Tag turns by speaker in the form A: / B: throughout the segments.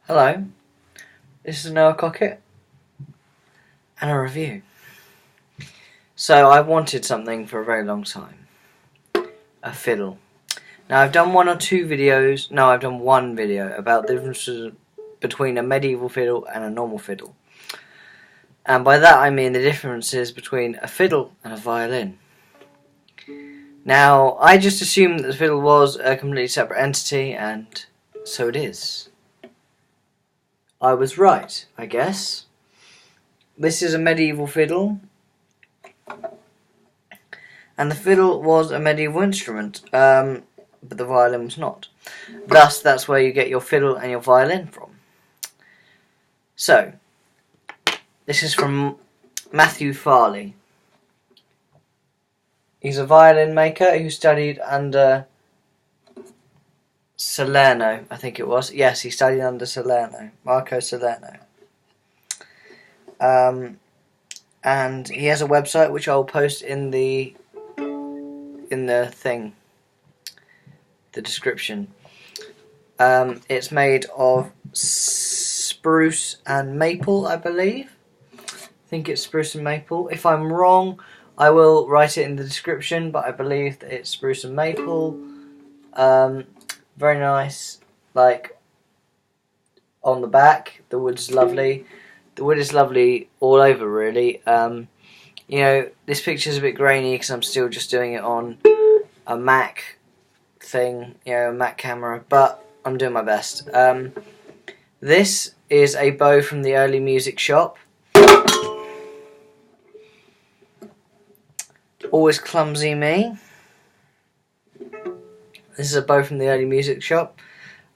A: Hello, this is Noah Cockett and a review. So I've wanted something for a very long time. A fiddle. Now I've done one video about the differences between a medieval fiddle and a normal fiddle. And by that I mean the differences between a fiddle and a violin. Now I just assumed that the fiddle was a completely separate entity, and so it is. I was right, I guess. This is a medieval fiddle, and the fiddle was a medieval instrument, but the violin was not. Thus, that's where you get your fiddle and your violin from. So, this is from Matthew Farley. He's a violin maker who studied under Salerno, I think it was. Yes, he studied under Salerno, Marco Salerno. And he has a website which I'll post in the description. It's made of spruce and maple, I believe. I think it's spruce and maple. If I'm wrong, I will write it in the description, but I believe that it's spruce and maple. Very nice, like, on the back. The wood's lovely. The wood is lovely all over, really. You know, this picture's a bit grainy because I'm still just doing it on a Mac thing, you know, a Mac camera, but I'm doing my best. This is a bow from the early music shop. Always clumsy me. This is a bow from the early music shop.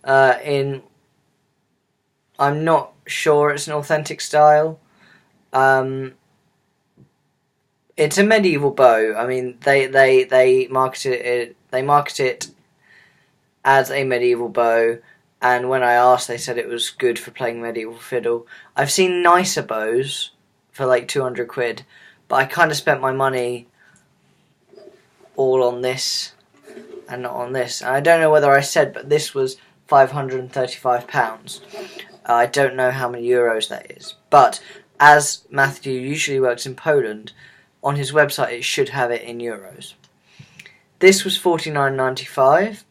A: I'm not sure it's an authentic style. It's a medieval bow. I mean, they market it as a medieval bow, and when I asked, they said it was good for playing medieval fiddle. I've seen nicer bows for like 200 quid, but I kind of spent my money all on this and not on this. And I don't know whether I said, but this was £535. I don't know how many euros that is, but as Matthew usually works in Poland, on his website it should have it in euros. This was £49.95,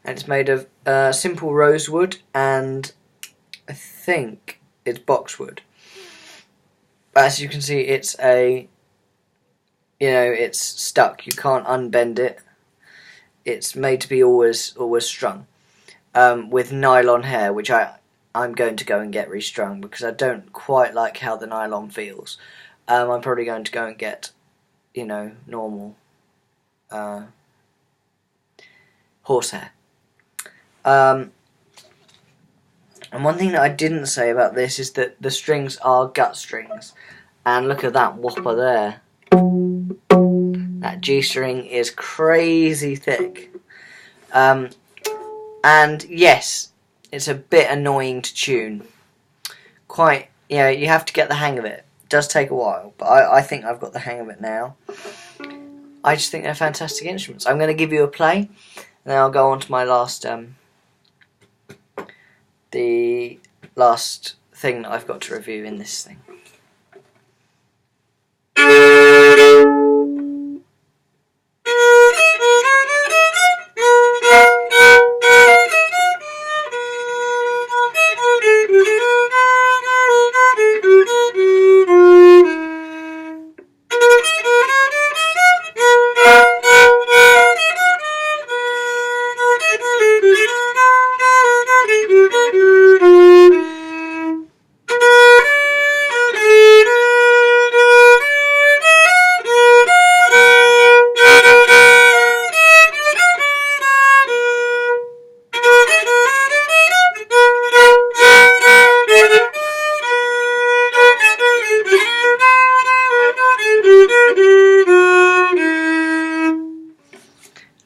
A: and it's made of simple rosewood, and I think it's boxwood. As you can see, it's it's stuck. You can't unbend it. It's made to be always strung, with nylon hair, which I'm going to go and get restrung because I don't quite like how the nylon feels. I'm probably going to go and get, normal horsehair. And one thing that I didn't say about this is that the strings are gut strings. And look at that whopper there. That G string is crazy thick. And yes, it's a bit annoying to tune. Quite, you have to get the hang of it. It does take a while, but I think I've got the hang of it now. I just think they're fantastic instruments. I'm going to give you a play, and then I'll go on to my the last thing that I've got to review in this thing.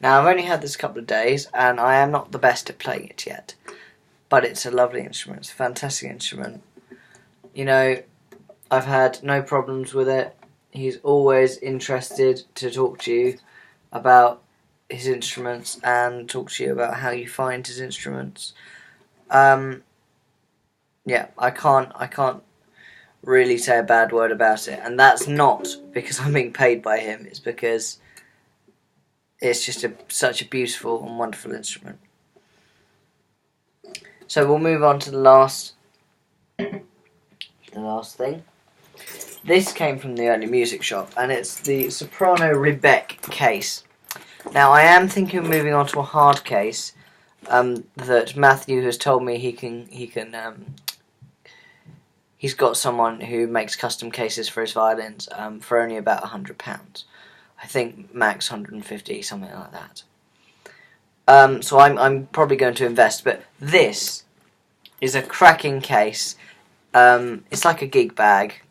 A: Now, I've only had this a couple of days, and I am not the best at playing it yet. But it's a lovely instrument. It's a fantastic instrument. I've had no problems with it. He's always interested to talk to you about his instruments and talk to you about how you find his instruments. yeah, I can't really say a bad word about it, and that's not because I'm being paid by him. It's because it's just such a beautiful and wonderful instrument. So we'll move on to the last thing. This came from the early music shop, and it's the Soprano Rebec case. Now I am thinking of moving on to a hard case that Matthew has told me he's got someone who makes custom cases for his violins for only about £100. I think max 150, something like that. So I'm probably going to invest, but this is a cracking case. It's like a gig bag,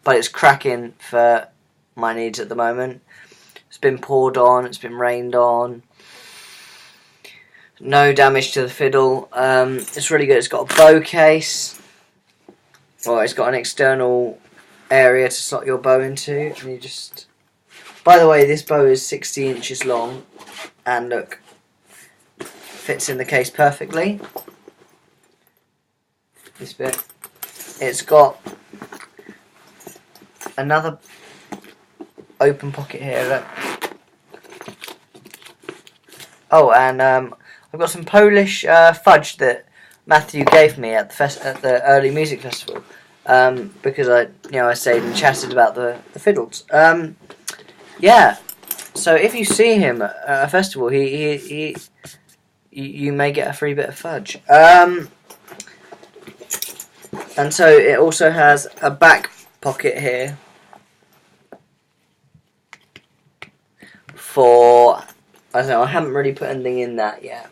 A: but it's cracking for my needs at the moment. It's been poured on, it's been rained on. No damage to the fiddle. It's really good. It's got a bow case. Well, it's got an external area to slot your bow into, and you just... By the way, this bow is 60 inches long, and look, fits in the case perfectly. This bit. It's got another open pocket here, look. Oh, and I've got some Polish fudge that Matthew gave me at the early music festival, because I stayed and chatted about the fiddles. Yeah, so if you see him at a festival, you may get a free bit of fudge. And so it also has a back pocket here for, I don't know, I haven't really put anything in that yet.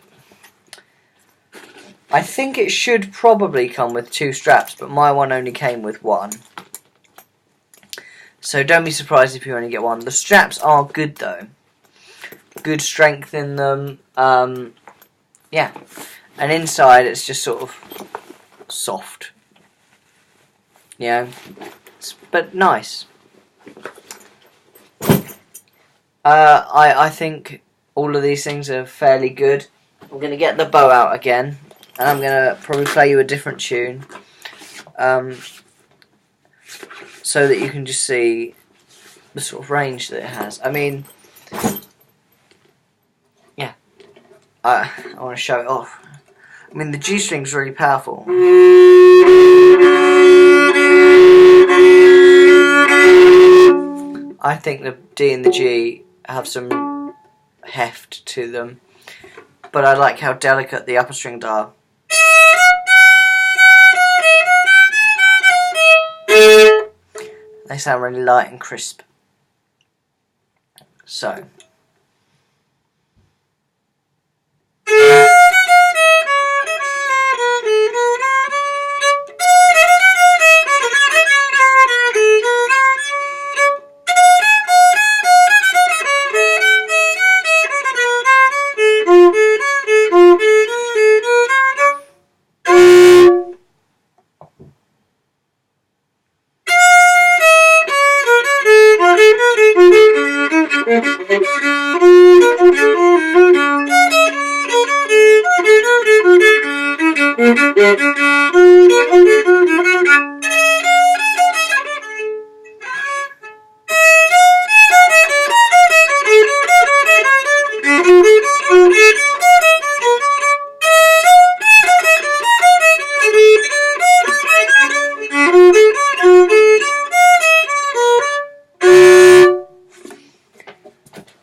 A: I think it should probably come with 2 straps, but my one only came with 1. So don't be surprised if you only get 1. The straps are good though. Good strength in them. Yeah. And inside it's just sort of soft. Yeah. But nice. I think all of these things are fairly good. I'm going to get the bow out again, and I'm going to probably play you a different tune, so that you can just see the sort of range that it has. I mean, yeah, I want to show it off. I mean, the G string's really powerful. I think the D and the G have some heft to them, but I like how delicate the upper strings are. They sound really light and crisp. So.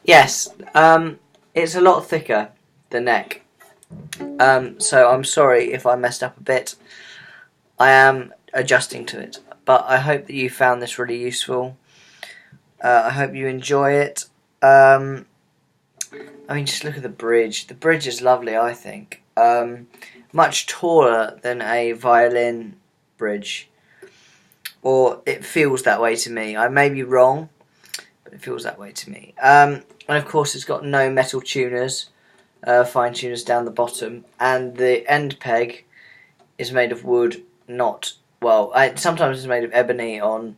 A: Yes, it's a lot thicker, the neck, so I'm sorry if I messed up a bit. I am adjusting to it, but I hope that you found this really useful. I hope you enjoy it. I mean, just look at the bridge. The bridge is lovely, I think. Much taller than a violin bridge, or it feels that way to me. I may be wrong, but it feels that way to me. And of course it's got no metal tuners, fine tuners down the bottom, and the end peg is made of wood, not, well, sometimes it's made of ebony on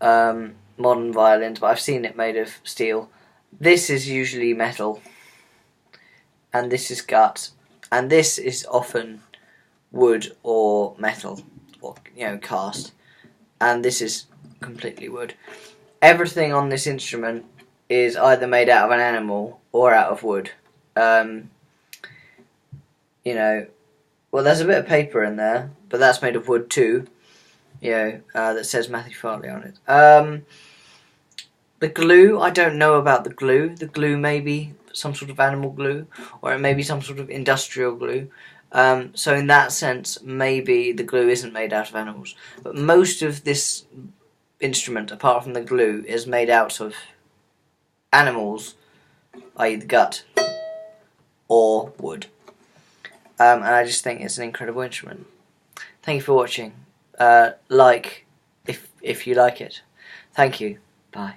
A: modern violins, but I've seen it made of steel. This is usually metal, and this is gut, and this is often wood or metal, or cast, and this is completely wood. Everything on this instrument is either made out of an animal or out of wood. Well, there's a bit of paper in there, but that's made of wood too. That says Matthew Farley on it. The glue, I don't know about the glue. The glue may be some sort of animal glue, or it may be some sort of industrial glue. So in that sense, maybe the glue isn't made out of animals. But most of this instrument, apart from the glue, is made out of animals, i.e. the gut, or wood. And I just think it's an incredible instrument. Thank you for watching. Like if you like it. Thank you. Bye.